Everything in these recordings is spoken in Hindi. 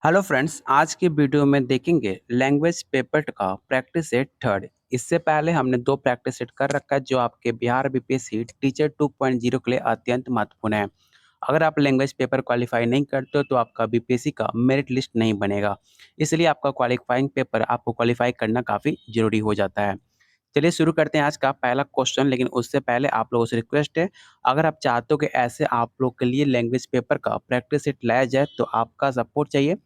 हेलो फ्रेंड्स, आज की वीडियो में देखेंगे लैंग्वेज पेपर का प्रैक्टिस सेट थर्ड। इससे पहले हमने दो प्रैक्टिस सेट कर रखा है जो आपके बिहार बीपीएससी टीचर 2.0 के लिए अत्यंत महत्वपूर्ण है। अगर आप लैंग्वेज पेपर क्वालिफाई नहीं करते हो तो आपका बीपीएससी का मेरिट लिस्ट नहीं बनेगा। इसलिए आपका क्वालिफाइंग पेपर आपको क्वालिफाई करना काफ़ी ज़रूरी हो जाता है। चलिए शुरू करते हैं आज का पहला क्वेश्चन, लेकिन उससे पहले आप लोगों से रिक्वेस्ट है, अगर आप चाहते हो कि ऐसे आप लोग के लिए लैंग्वेज पेपर का प्रैक्टिस सेट लाया जाए तो आपका सपोर्ट चाहिए।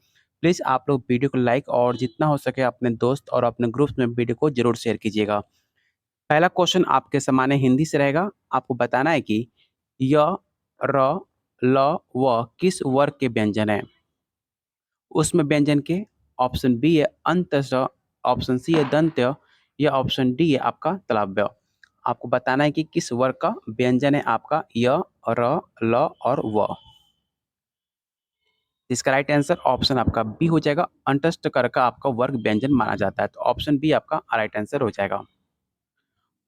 प्लीज़ आप लोग वीडियो को लाइक और जितना हो सके अपने दोस्त और अपने ग्रुप्स में वीडियो को ज़रूर शेयर कीजिएगा। पहला क्वेश्चन आपके सामने हिंदी से रहेगा। आपको बताना है कि य, र, ल, व किस वर्ग के व्यंजन हैं। उसमें व्यंजन के ऑप्शन बी है अंतः, ऑप्शन सी है दंत्य, या ऑप्शन डी है आपका तालव्य। आपको बताना है कि किस वर्ग का व्यंजन है आपका य, र, ल और व। इसका राइट आंसर ऑप्शन आपका बी हो जाएगा। अंतस्थ कर का आपका वर्ग व्यंजन माना जाता है, तो ऑप्शन बी आपका राइट आंसर हो जाएगा।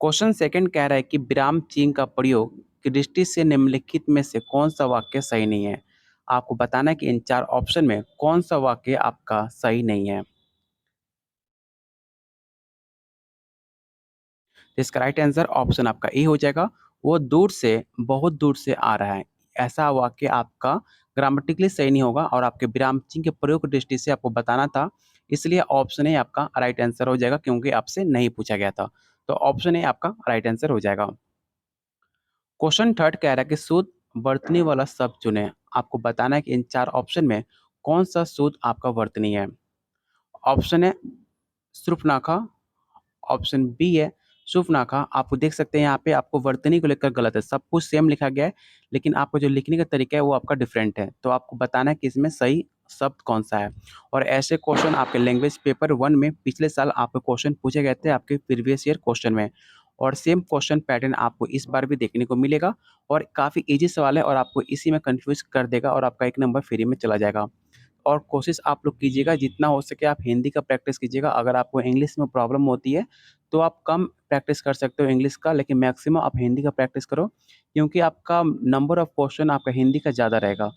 क्वेश्चन सेकंड कह रहा है कि विराम चिन्ह का प्रयोग की दृष्टि से निम्नलिखित में से कौन सा वाक्य सही नहीं है। आपको बताना है कि इन चार ऑप्शन में कौन सा वाक्य आपका सही नहीं है। इसका राइट आंसर ऑप्शन आपका ए हो जाएगा। वो दूर से, बहुत दूर से आ रहा है, ऐसा वाक्य आपका ग्रामेटिकली सही नहीं होगा और आपके विराम चिन्ह के प्रयोग की दृष्टि से आपको बताना था। इसलिए ऑप्शन ए आपका राइट आंसर हो जाएगा, क्योंकि आपसे नहीं पूछा गया था। तो ऑप्शन ए आपका राइट आंसर हो जाएगा। क्वेश्चन थर्ड कह रहा है कि शुद्ध वर्तनी वाला शब्द चुने। आपको बताना है कि इन चार ऑप्शन में कौन सा शुद्ध आपका वर्तनी है। ऑप्शन है शूर्पणखा, ऑप्शन बी है शूर्पणखा। आपको देख सकते हैं यहाँ पे आपको वर्तनी को लेकर गलत है, सब कुछ सेम लिखा गया है, लेकिन आपका जो लिखने का तरीका है वो आपका डिफरेंट है। तो आपको बताना है कि इसमें सही शब्द कौन सा है। और ऐसे क्वेश्चन आपके लैंग्वेज पेपर 1 में पिछले साल आपके क्वेश्चन पूछे गए थे आपके प्रीवियस ईयर क्वेश्चन में, और सेम क्वेश्चन पैटर्न आपको इस बार भी देखने को मिलेगा। और काफ़ी ईजी सवाल है और आपको इसी में कन्फ्यूज़ कर देगा और आपका 1 नंबर फ्री में चला जाएगा। और कोशिश आप लोग कीजिएगा जितना हो सके आप हिंदी का प्रैक्टिस कीजिएगा। अगर आपको इंग्लिश में प्रॉब्लम होती है तो आप कम प्रैक्टिस कर सकते हो इंग्लिश का, लेकिन मैक्सिमम आप हिंदी का प्रैक्टिस करो, क्योंकि आपका नंबर ऑफ क्वेश्चन आपका हिंदी का ज़्यादा रहेगा।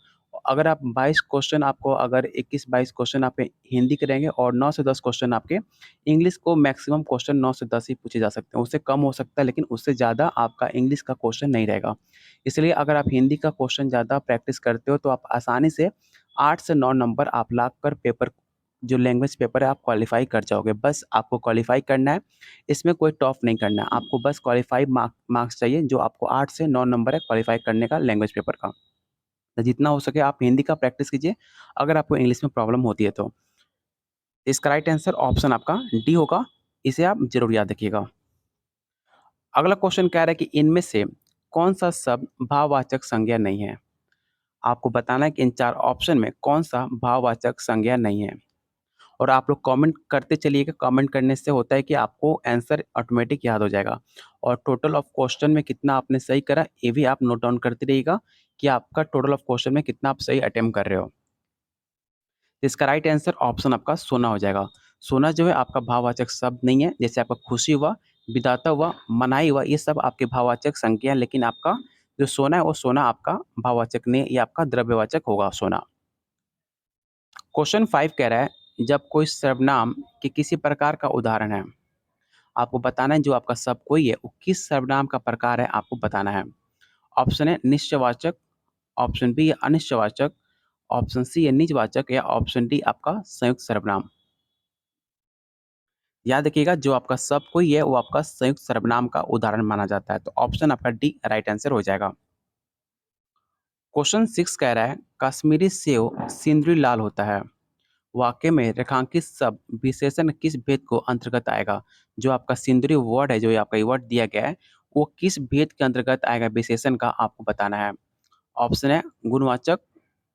अगर आप 22 क्वेश्चन, आपको अगर 21-22 क्वेश्चन आपके हिंदी के रहेंगे और 9 से 10 क्वेश्चन आपके इंग्लिश, को मैक्सिमम क्वेश्चन 9 से 10 ही पूछे जा सकते हैं। उससे कम हो सकता है, लेकिन उससे ज़्यादा आपका इंग्लिश का क्वेश्चन नहीं रहेगा। इसलिए अगर आप हिंदी का क्वेश्चन ज़्यादा प्रैक्टिस करते हो तो आप आसानी से 8 से 9 नंबर आप लाकर पेपर, जो लैंग्वेज पेपर है, आप क्वालिफ़ाई कर जाओगे। बस आपको क्वालिफ़ाई करना है, इसमें कोई टॉप नहीं करना है। आपको बस क्वालिफ़ाई मार्क्स चाहिए, जो आपको 8 से 9 नंबर है क्वालिफ़ाई करने का लैंग्वेज पेपर का। तो जितना हो सके आप हिंदी का प्रैक्टिस कीजिए, अगर आपको इंग्लिश में प्रॉब्लम होती है तो। इसका राइट आंसर ऑप्शन आपका डी होगा, इसे आप ज़रूर याद रखिएगा। अगला क्वेश्चन कह रहा है कि इनमें से कौन-सा शब्द भाववाचक संज्ञा नहीं है? आपको बताना है कि इन 4 ऑप्शन में कौन-सा भाववाचक संज्ञा नहीं है। और आप लोग कमेंट करते चलिएगा। कमेंट करने से होता है कि आपको आंसर ऑटोमेटिक याद हो जाएगा। और टोटल ऑफ क्वेश्चन में कितना आपने सही करा, ये भी आप नोट डाउन करते रहिएगा कि आपका टोटल ऑफ क्वेश्चन में कितना आप सही अटेम्प्ट कर रहे हो। तो इसका राइट आंसर ऑप्शन आपका सोना हो जाएगा। सोना जो है आपका भाववाचक शब्द नहीं है। जैसे आपका खुशी हुआ, विधाता हुआ, मनाई हुआ, ये सब आपके भाववाचक संज्ञा हैं, लेकिन आपका जो सोना है वो सोना आपका भाववाचक नहीं, ये आपका द्रव्यवाचक होगा सोना। क्वेश्चन 5 कह रहा है जब कोई सर्वनाम के किसी प्रकार का उदाहरण है। आपको बताना है जो आपका सब कोई है वो किस सर्वनाम का प्रकार है, आपको बताना है। ऑप्शन है निश्चयवाचक, ऑप्शन बी है अनिश्चयवाचक, ऑप्शन सी है निजवाचक, या ऑप्शन डी आपका संयुक्त सर्वनाम। याद रखिएगा जो आपका सब कोई है वो आपका संयुक्त सर्वनाम का उदाहरण माना जाता है, तो ऑप्शन आपका डी राइट आंसर हो जाएगा। क्वेश्चन 6 कह रहा है कश्मीरी सेव सिंदूरी लाल होता है। वाक्य में रेखांकित शब्द विशेषण किस भेद को अंतर्गत आएगा। जो आपका सिंदूरी वर्ड है, जो आपका वर्ड दिया गया है, वो किस भेद के अंतर्गत आएगा विशेषण का, आपको बताना है। ऑप्शन है गुणवाचक,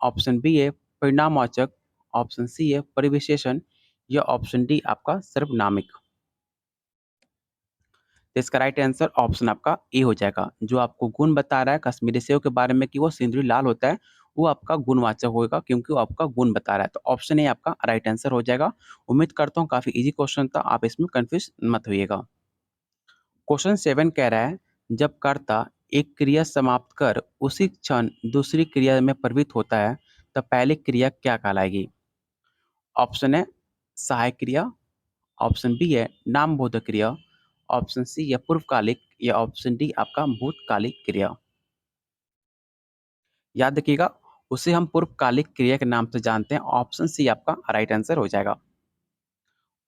ऑप्शन बी है परिणामवाचक, ऑप्शन सी है परिविशेषण, या ऑप्शन डी आपका सर्वनामिक। तो इसका राइट आंसर ऑप्शन आपका ए हो जाएगा। जो आपको गुण बता रहा है कश्मीरी सेव के बारे में कि वो सिंदूरी लाल होता है, वो आपका गुणवाचक होगा, क्योंकि वो आपका गुण बता रहा है। तो ऑप्शन ए आपका राइट आंसर हो जाएगा। उम्मीद करता हूँ काफ़ी ईजी क्वेश्चन था, आप इसमें कन्फ्यूज मत होइएगा। क्वेश्चन 7 कह रहा है जब कर्ता एक क्रिया समाप्त कर उसी क्षण दूसरी क्रिया में प्रवृत्त होता है, तब पहली क्रिया क्या कहलाएगी। ऑप्शन है सहायक क्रिया, ऑप्शन बी है नामबोधक क्रिया, ऑप्शन सी है पूर्वकालिक या ऑप्शन डी आपका भूतकालिक क्रिया। याद रखिएगा, उसे हम पूर्वकालिक क्रिया के नाम से जानते हैं। ऑप्शन सी आपका राइट आंसर हो जाएगा।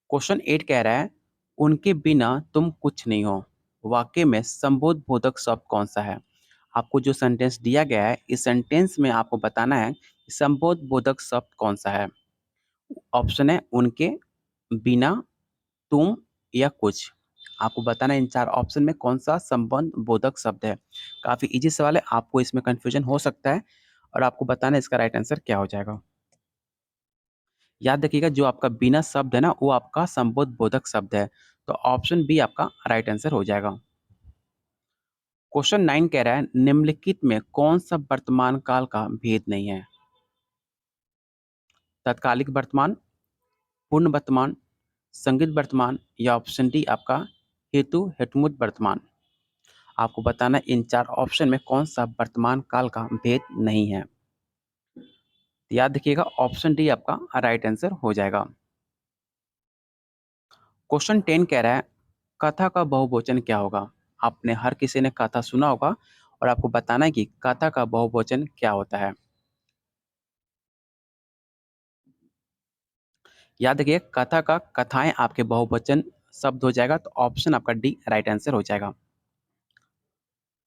क्वेश्चन 8 कह रहा है, उनके बिना तुम कुछ नहीं हो। वाक्य में संबोध बोधक शब्द कौन सा है? आपको जो सेंटेंस दिया गया है, इस सेंटेंस में आपको बताना है कि संबोध बोधक शब्द कौन सा है। ऑप्शन है उनके, बिना, तुम या कुछ। आपको बताना है इन 4 ऑप्शन में कौन-सा संबंध बोधक शब्द है। काफ़ी ईज़ी सवाल है, आपको इसमें कन्फ्यूज़न हो सकता है और आपको बताना है इसका राइट आंसर क्या हो जाएगा। याद रखिएगा, जो आपका बिना शब्द है ना, वो आपका संबोध बोधक शब्द है। तो ऑप्शन बी आपका राइट आंसर हो जाएगा। क्वेश्चन 9 कह रहा है, निम्नलिखित में कौन-सा वर्तमान काल का भेद नहीं है? तत्कालिक वर्तमान, पूर्ण वर्तमान, संगित वर्तमान या ऑप्शन डी आपका हेतु हेतुमूत वर्तमान। आपको बताना है इन 4 ऑप्शन में कौन-सा वर्तमान काल का भेद नहीं है। याद रखिएगा, ऑप्शन डी आपका राइट आंसर हो जाएगा। क्वेश्चन 10 कह रहा है, कथा का बहुवचन क्या होगा? आपने हर किसी ने कथा सुना होगा और आपको बताना है कि कथा का बहुवचन क्या होता है। याद रखिए, कथा का कथाएं आपके बहुवचन शब्द हो जाएगा, तो ऑप्शन आपका डी राइट आंसर हो जाएगा।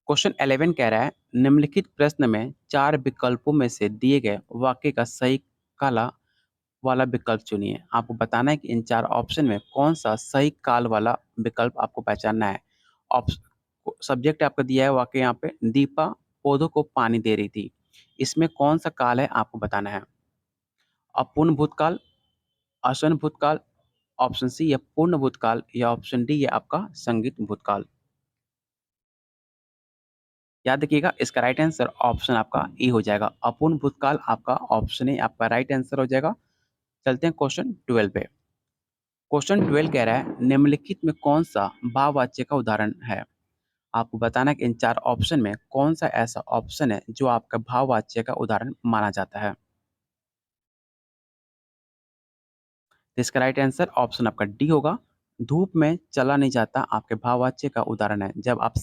क्वेश्चन 11 कह रहा है, निम्नलिखित प्रश्न में 4 विकल्पों में से दिए गए वाक्य का सही काला वाला विकल्प चुनिए। आपको बताना है कि इन 4 ऑप्शन में कौन-सा सही काल वाला विकल्प आपको पहचानना है। ऑप्श सब्जेक्ट आपका दिया है वाक्य यहाँ पे, दीपा पौधों को पानी दे रही थी। इसमें कौन-सा काल है आपको बताना है। अपूर्ण भूतकाल, आसन भूतकाल, ऑप्शन सी है पूर्ण भूतकाल या ऑप्शन डी है आपका संगीत भूतकाल। याद रखिएगा, इसका राइट आंसर ऑप्शन आपका ए हो जाएगा। अपूर्ण भूतकाल आपका ऑप्शन ए आपका राइट आंसर हो जाएगा। चलते हैं क्वेश्चन 12 पे। क्वेश्चन 12 कह रहा है, निम्नलिखित में कौन-सा भाववाच्य का उदाहरण है? आपको बताना है कि इन 4 ऑप्शन में कौन-सा ऐसा ऑप्शन है जो आपका भाववाच्य का उदाहरण माना जाता है। तो इसका राइट आंसर ऑप्शन आपका डी होगा। धूप में चला नहीं जाता आपके भाववाच्य का उदाहरण है। जब आप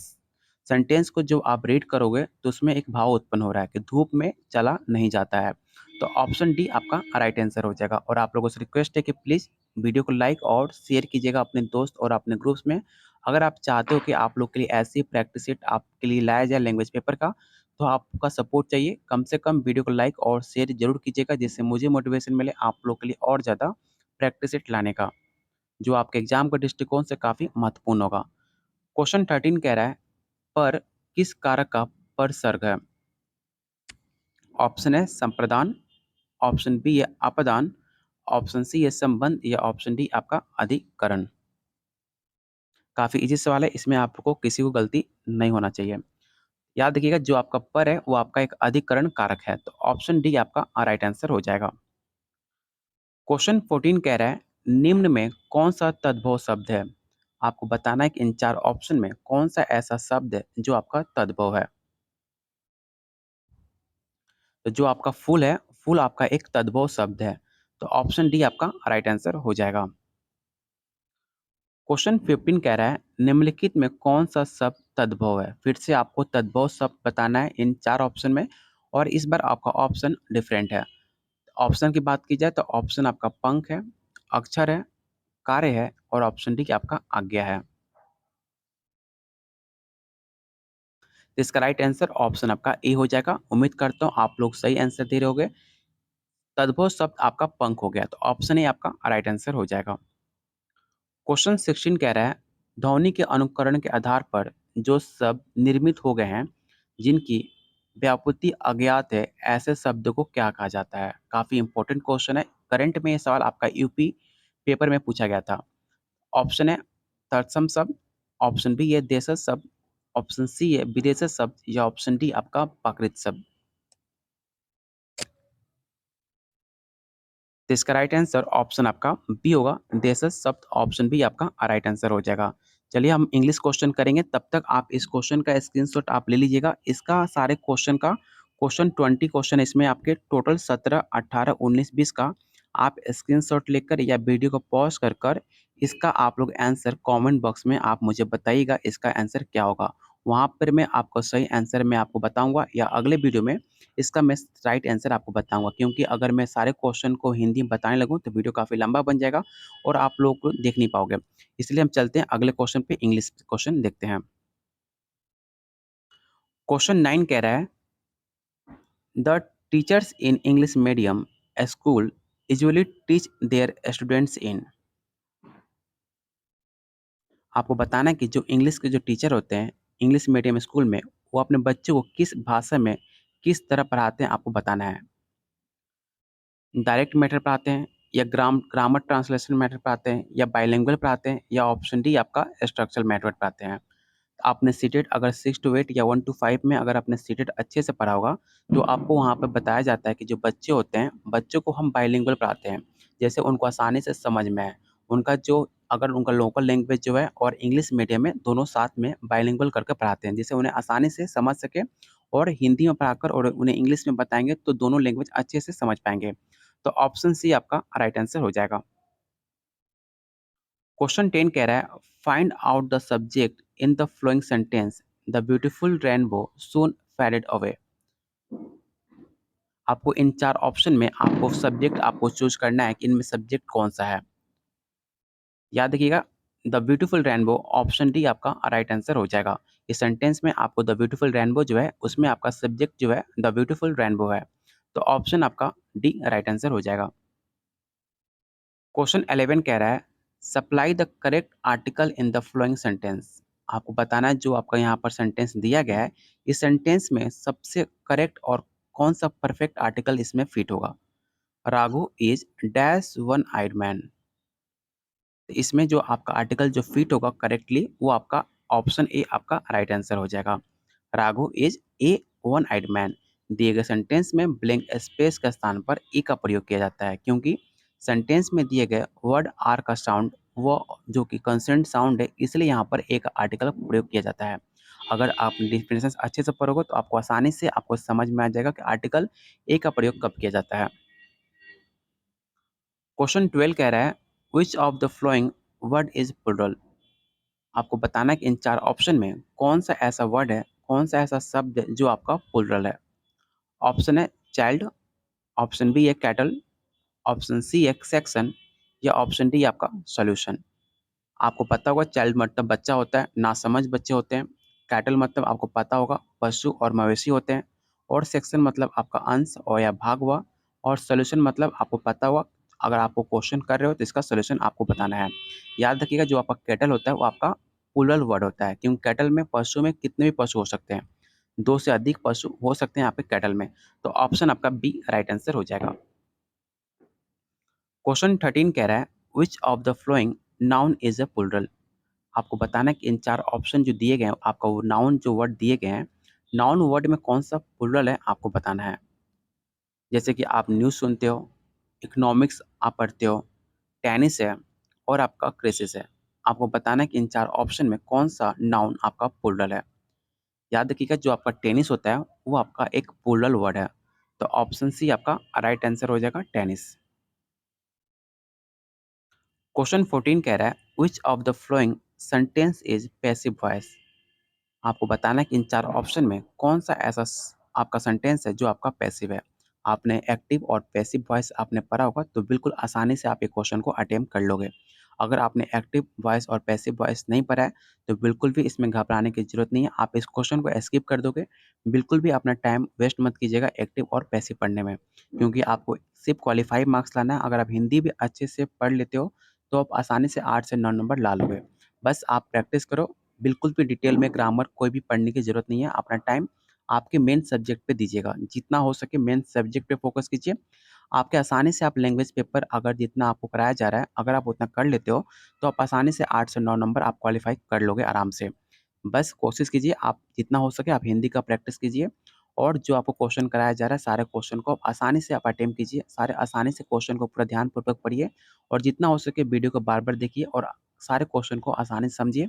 सेंटेंस को जो आप रीड करोगे तो उसमें एक भाव उत्पन्न हो रहा है कि धूप में चला नहीं जाता है। तो ऑप्शन डी आपका राइट आंसर हो जाएगा। और आप लोगों से रिक्वेस्ट है कि प्लीज़ वीडियो को लाइक और शेयर कीजिएगा अपने दोस्त और अपने ग्रुप्स में। अगर आप चाहते हो कि आप लोग के लिए ऐसी प्रैक्टिस सेट आपके लिए लाया जाए लैंग्वेज पेपर का, तो आपका सपोर्ट चाहिए। कम से कम वीडियो को लाइक और शेयर ज़रूर कीजिएगा, जिससे मुझे मोटिवेशन मिले आप लोग के लिए और ज़्यादा प्रैक्टिस सेट लाने का, जो आपके एग्जाम के दृष्टिकोण से काफ़ी महत्वपूर्ण होगा। क्वेश्चन 13 कह रहा है, पर किस कारक का परसर्ग है? ऑप्शन है संप्रदान, ऑप्शन बी है अपदान, ऑप्शन सी है संबंध या ऑप्शन डी आपका अधिकरण। काफ़ी इजी सवाल है, इसमें आपको किसी को गलती नहीं होना चाहिए। याद रखिएगा, जो आपका पर है वो आपका एक अधिकरण कारक है, तो ऑप्शन डी आपका राइट आंसर हो जाएगा। क्वेश्चन 14 कह रहा है, निम्न में कौन सा तद्भव शब्द है? आपको बताना है कि इन 4 ऑप्शन में कौन सा ऐसा शब्द है जो आपका तद्भव है। तो जो आपका फूल है, फूल आपका एक तद्भव शब्द है। तो ऑप्शन डी आपका राइट आंसर हो जाएगा। क्वेश्चन 15 कह रहा है, निम्नलिखित में कौन सा शब्द तद्भव है? फिर से आपको तद्भव शब्द बताना है इन 4 ऑप्शन में और इस बार आपका ऑप्शन डिफरेंट है। ऑप्शन की बात की जाए तो ऑप्शन आपका पंख है, अक्षर है, कार्य है और ऑप्शन डी आपका आज्ञा है। तो इसका राइट आंसर ऑप्शन आपका ए हो जाएगा। उम्मीद करता हूँ आप लोग सही आंसर दे रहे होंगे। तद्भव शब्द आपका पंख हो गया, तो ऑप्शन ए आपका राइट आंसर हो जाएगा। क्वेश्चन 16 कह रहा है, ध्वनि के अनुकरण के आधार पर जो शब्द निर्मित हो गए हैं, जिनकी व्यापत्ति अज्ञात है, ऐसे शब्द को क्या कहा जाता है? काफ़ी इंपॉर्टेंट क्वेश्चन है। करंट में ये सवाल आपका यूपी पेपर में पूछा गया था। ऑप्शन है तत्सम शब्द, ऑप्शन बी है देशज शब्द, ऑप्शन सी है विदेशज शब्द या ऑप्शन डी आपका प्राकृत शब्द। तो इसका राइट आंसर ऑप्शन आपका बी होगा, देशज शब्द। ऑप्शन बी आपका राइट आंसर हो जाएगा। चलिए हम इंग्लिश क्वेश्चन करेंगे, तब तक आप इस क्वेश्चन का स्क्रीनशॉट आप ले लीजिएगा। इसका सारे क्वेश्चन का क्वेश्चन 20 क्वेश्चन इसमें आपके टोटल 17, 18, 19, 20 का आप स्क्रीनशॉट लेकर या वीडियो को पॉज़ कर कर इसका आप लोग आंसर कमेंट बॉक्स में आप मुझे बताइएगा इसका आंसर क्या होगा। वहाँ पर मैं आपको सही आंसर मैं आपको बताऊँगा या अगले वीडियो में इसका मैं राइट आंसर आपको बताऊँगा, क्योंकि अगर मैं सारे क्वेश्चन को हिंदी में बताने लगूँ तो वीडियो काफ़ी लंबा बन जाएगा और आप लोग को देख नहीं पाओगे। इसलिए हम चलते हैं अगले क्वेश्चन पे, इंग्लिश क्वेश्चन देखते हैं। क्वेश्चन 9 कह रहा है the teachers in English medium school usually teach their students in. आपको बताना है कि जो इंग्लिश के जो टीचर होते हैं इंग्लिश मीडियम स्कूल में, वो अपने बच्चों को किस भाषा में किस तरह पढ़ाते हैं आपको बताना है। डायरेक्ट मैटर पढ़ाते हैं या ग्रामर ट्रांसलेशन मैटर पढ़ाते हैं या बाइलिंगुअल पढ़ाते हैं या ऑप्शन डी आपका स्ट्रक्चरल मैटर पढ़ाते हैं। आपने सीटेट अगर 6 टू 8 या 1 टू 5 में अगर आपने सीटेट अच्छे से पढ़ा होगा, तो आपको वहाँ पे बताया जाता है कि जो बच्चे होते हैं, बच्चों को हम बाइलिंगुअल पढ़ाते हैं। जैसे उनको आसानी से समझ में आए। उनका जो अगर उनका लोकल लैंग्वेज जो है और इंग्लिश मीडियम में दोनों साथ में बाइलिंगुअल करके पढ़ाते हैं, जिससे उन्हें आसानी से समझ सके और हिंदी में पढ़ाकर और उन्हें इंग्लिश में बताएँगे तो दोनों लैंग्वेज अच्छे से समझ पाएँगे। तो ऑप्शन सी आपका राइट आंसर हो जाएगा। क्वेश्चन 10 कह रहा है find out the subject in the flowing sentence the beautiful rainbow soon faded away. आपको इन 4 ऑप्शन में आपको सब्जेक्ट आपको चूज़ करना है कि इनमें सब्जेक्ट कौन-सा है। याद रखिएगा the beautiful rainbow option D आपका राइट आंसर हो जाएगा। इस सेंटेंस में आपको द ब्यूटीफुल रेनबो जो है उसमें आपका सब्जेक्ट जो है द ब्यूटीफुल रेनबो है। तो ऑप्शन आपका डी राइट आंसर हो जाएगा। क्वेश्चन 11 कह रहा है supply the correct article in the flowing sentence. आपको बताना है जो आपका यहाँ पर सेंटेंस दिया गया है, इस सेंटेंस में सबसे करेक्ट और कौन सा परफेक्ट आर्टिकल इसमें फिट होगा। Raghu is dash one eyed man. इसमें जो आपका आर्टिकल जो फिट होगा करेक्टली वो आपका ऑप्शन ए आपका राइट आंसर हो जाएगा। Raghu is a one eyed man. दिए गए सेंटेंस में ब्लैंक स्पेस के स्थान पर ए का प्रयोग किया जाता है, क्योंकि सेंटेंस में दिए गए वर्ड आर का साउंड वो जो कि कंसोनेंट साउंड है, इसलिए यहाँ पर ए का आर्टिकल का प्रयोग किया जाता है। अगर आप डिफिनेशन अच्छे से पढ़ोगे तो आपको आसानी से आपको समझ में आ जाएगा कि आर्टिकल ए का प्रयोग कब किया जाता है। क्वेश्चन 12 कह रहा है which of the following word is plural. आपको बताना है कि इन 4 ऑप्शन में कौन सा ऐसा वर्ड है, कौन सा ऐसा शब्द है जो आपका प्लूरल है। ऑप्शन है चाइल्ड, ऑप्शन बी है कैटल, ऑप्शन सी है सेक्शन या ऑप्शन डी आपका सॉल्यूशन। आपको पता होगा चाइल्ड मतलब बच्चा होता है, नासमझ बच्चे होते हैं। कैटल मतलब आपको पता होगा पशु और मवेशी होते हैं और सेक्शन मतलब आपका अंश और या भाग हुआ और सॉल्यूशन मतलब आपको पता होगा अगर आपको क्वेश्चन कर रहे हो तो इसका सॉल्यूशन आपको बताना है। याद रखिएगा जो आपका कैटल होता है वो आपका प्लूरल वर्ड होता है, क्योंकि कैटल में पशु में कितने भी पशु हो सकते हैं, 2 से अधिक पशु हो सकते हैं यहाँ पे कैटल में। तो ऑप्शन आपका बी राइट आंसर हो जाएगा। क्वेश्चन 13 कह रहा है which of the following noun is a plural. आपको बताना है कि इन 4 ऑप्शन जो दिए गए हैं आपका वो नाउन जो वर्ड दिए गए हैं, नाउन वर्ड में कौन-सा प्लूरल है आपको बताना है। जैसे कि आप न्यूज़ सुनते हो, इकोनॉमिक्स आप पढ़ते हो, टेनिस है और आपका क्रेसिस है। आपको बताना है कि इन 4 ऑप्शन में कौन-सा नाउन आपका प्लूरल है। याद रखिएगा जो आपका टेनिस होता है वो आपका एक प्लूरल वर्ड है। तो ऑप्शन सी आपका राइट आंसर हो जाएगा टेनिस। क्वेश्चन 14 कह रहा है which of the flowing sentence is passive voice. आपको बताना है कि इन 4 ऑप्शन में कौन-सा ऐसा आपका सेंटेंस है जो आपका पैसिव है। आपने एक्टिव और पैसिव वॉइस आपने पढ़ा होगा तो बिल्कुल आसानी से आप ये क्वेश्चन को अटेम्प्ट कर लोगे। अगर आपने एक्टिव वॉइस और पैसिव वॉइस नहीं पढ़ा है तो बिल्कुल भी इसमें घबराने की ज़रूरत नहीं है। आप इस क्वेश्चन को स्किप कर दोगे। बिल्कुल भी अपना टाइम वेस्ट मत कीजिएगा एक्टिव और पैसिव पढ़ने में, क्योंकि आपको सिर्फ क्वालीफाई मार्क्स लाना है। अगर आप हिंदी भी अच्छे से पढ़ लेते हो तो आप आसानी से 8 से 9 नंबर ला लोगे। बस आप प्रैक्टिस करो। बिल्कुल भी डिटेल में ग्रामर कोई भी पढ़ने की ज़रूरत नहीं है। अपना टाइम आपके मेन सब्जेक्ट पे दीजिएगा। जितना हो सके मेन सब्जेक्ट पे फ़ोकस कीजिए। आपके आसानी से आप लैंग्वेज पेपर अगर जितना आपको कराया जा रहा है, अगर आप उतना कर लेते हो, तो आप आसानी से 8 से 9 नंबर आप क्वालीफ़ाई कर लोगे आराम से। बस कोशिश कीजिए आप जितना हो सके आप हिंदी का प्रैक्टिस कीजिए और जो आपको क्वेश्चन कराया जा रहा है, सारे क्वेश्चन को आप आसानी से आप अटेम्प्ट कीजिए। सारे आसानी से क्वेश्चन को पूरा ध्यानपूर्वक पढ़िए और जितना हो सके वीडियो को बार-बार देखिए और सारे क्वेश्चन को आसानी से समझिए।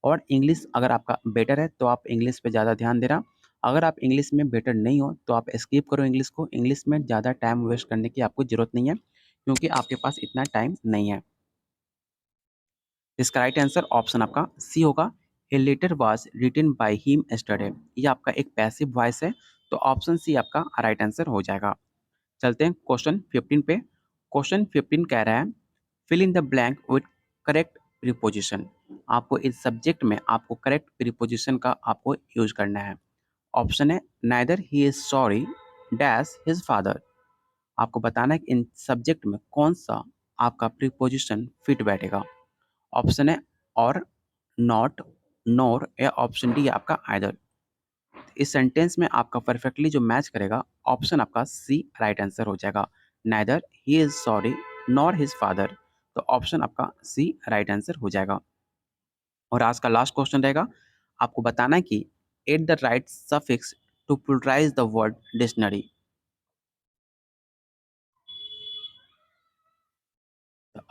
और इंग्लिश अगर आपका बेटर है तो आप इंग्लिश पे ज़्यादा ध्यान देना। अगर आप इंग्लिश में बेटर नहीं हो तो आप स्किप करो इंग्लिश को। इंग्लिश में ज़्यादा टाइम वेस्ट करने की आपको ज़रूरत नहीं है, क्योंकि आपके पास इतना टाइम नहीं है। इसका राइट आंसर ऑप्शन आपका सी होगा। A letter was written by him yesterday. ये आपका एक पैसिव वॉइस है, तो ऑप्शन सी आपका राइट आंसर हो जाएगा। चलते हैं क्वेश्चन 15 पे। क्वेश्चन 15 कह रहा है fill in the blank with correct preposition. आपको इस सब्जेक्ट में आपको करेक्ट प्रीपोजिशन का आपको यूज करना है। ऑप्शन है neither he is sorry dash his father. आपको बताना है कि इन सब्जेक्ट में कौन सा आपका प्रीपोजिशन फिट बैठेगा। ऑप्शन है और, नॉट, नोर या ऑप्शन डी आपका आइदर। इस सेंटेंस में आपका परफेक्टली जो मैच करेगा ऑप्शन आपका सी राइट आंसर हो जाएगा। Neither he is sorry nor his father, तो ऑप्शन आपका सी राइट आंसर हो जाएगा। और आज का लास्ट क्वेश्चन रहेगा, आपको बताना है कि add the right suffix to pluralize the word dictionary.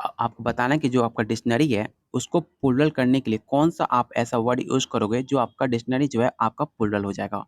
आपको बताना है कि जो आपका डिक्शनरी है उसको प्लुरल करने के लिए कौन सा आप ऐसा वर्ड यूज करोगे जो आपका डिक्शनरी जो है आपका प्लुरल हो जाएगा।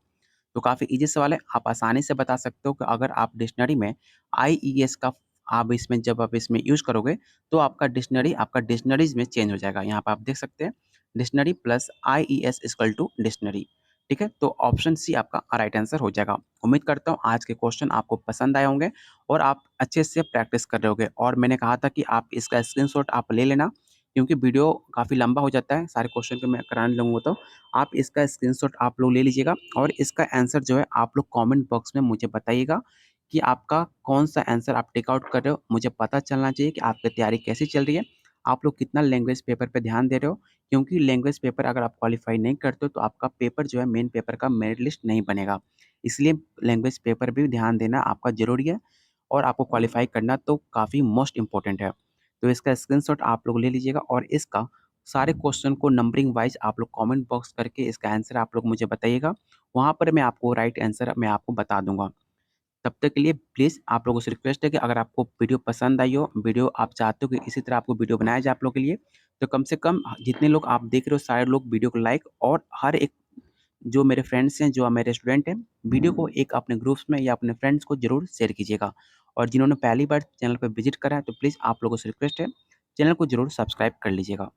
तो काफ़ी ईज़ी सवाल है, आप आसानी से बता सकते हो कि अगर आप डिक्शनरी में आईईएस का जब आप इसमें यूज़ करोगे, तो आपका डिक्शनरी आपका डिक्शनरीज़ में चेंज हो जाएगा। यहाँ पे आप देख सकते हैं, dictionary plus IES equal to dictionary. ठीक है? तो ऑप्शन सी आपका राइट आंसर हो जाएगा। उम्मीद करता हूँ आज के क्वेश्चन आपको पसंद आए होंगे और आप अच्छे से प्रैक्टिस कर रहे होंगे। और मैंने कहा था कि आप इसका स्क्रीनशॉट आप ले लेना, क्योंकि वीडियो काफ़ी लंबा हो जाता है, सारे क्वेश्चन को मैं कराने लगूँगा तो। आप इसका स्क्रीनशॉट आप लोग ले लीजिएगा और इसका आंसर जो है आप लोग कमेंट बॉक्स में मुझे बताइएगा कि आपका कौन-सा आंसर आप टिक आउट कर रहे हो। मुझे पता चलना चाहिए कि आपकी तैयारी कैसी चल रही है। आप लोग कितना लैंग्वेज पेपर पे ध्यान दे रहे हो, क्योंकि लैंग्वेज पेपर अगर आप क्वालीफाई नहीं करते हो तो आपका पेपर जो है मेन पेपर का मेरिट लिस्ट नहीं बनेगा। इसलिए लैंग्वेज पेपर भी ध्यान देना आपका ज़रूरी है और आपको क्वालीफाई करना तो काफ़ी मोस्ट इम्पोर्टेंट है। तो इसका स्क्रीनशॉट आप लोग ले लीजिएगा और इसका सारे क्वेश्चन को नंबरिंग वाइज आप लोग कमेंट बॉक्स करके इसका आंसर आप लोग मुझे बताइएगा। वहाँ पर मैं आपको राइट आंसर मैं आपको बता दूँगा। तब तक के लिए प्लीज़ आप लोगों से रिक्वेस्ट है कि अगर आपको वीडियो पसंद आई हो, वीडियो आप चाहते हो कि इसी तरह आपको वीडियो बनाया जाए आप लोगों के लिए, तो कम से कम जितने लोग आप देख रहे हो सारे लोग वीडियो को लाइक और हर एक जो मेरे फ्रेंड्स हैं, जो मेरे स्टूडेंट हैं, वीडियो को एक अपने ग्रुप्स में या अपने फ्रेंड्स को ज़रूर शेयर कीजिएगा। और जिन्होंने पहली बार चैनल पे विज़िट करा है, तो प्लीज़ आप लोगों से रिक्वेस्ट है, चैनल को ज़रूर सब्सक्राइब कर लीजिएगा।